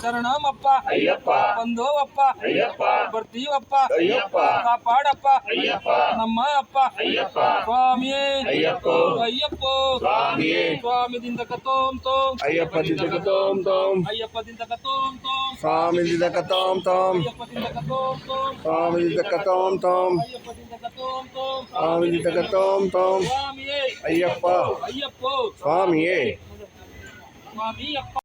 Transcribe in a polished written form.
శరణమప్ప బంధువప్ప ಬರ್ತೀವಪ್ಪ ಕಾಪಾಡಪ್ಪ ನಮ್ಮ ಅಪ್ಪ ಸ್ವಾಮಿಯೇ ಅಯ್ಯಪ್ಪ ಸ್ವಾಮಿ ದಿಂದಕ ತೋಂ ತೋಂ ಅಯ್ಯಪ್ಪ ದಿಂದಕ ತೋಂ ತೋಂ ಅಯ್ಯಪ್ಪ ದಿಂದಕ ತೋಂ ತೋಂ ಸ್ವಾಮಿ ದಿಂದಕ ತೋಂ ತೋಂ ಅಯ್ಯಪ್ಪ ದಿಂದಕ ತೋಂ ತೋಂ ಸ್ವಾಮಿ ದಿಂದಕ ತೋಂ ತೋಂ ಅಯ್ಯಪ್ಪ ದಿಂದಕ ತೋಂ ತೋಂ ಸ್ವಾಮಿ ದಿಂದಕ ತೋಂ ತೋಂ ಸ್ವಾಮಿಯೇ ಅಯ್ಯಪ್ಪ ಅಯ್ಯಪ್ಪ ಸ್ವಾಮಿಯೇ ಸ್ವಾಮಿಯಪ್ಪ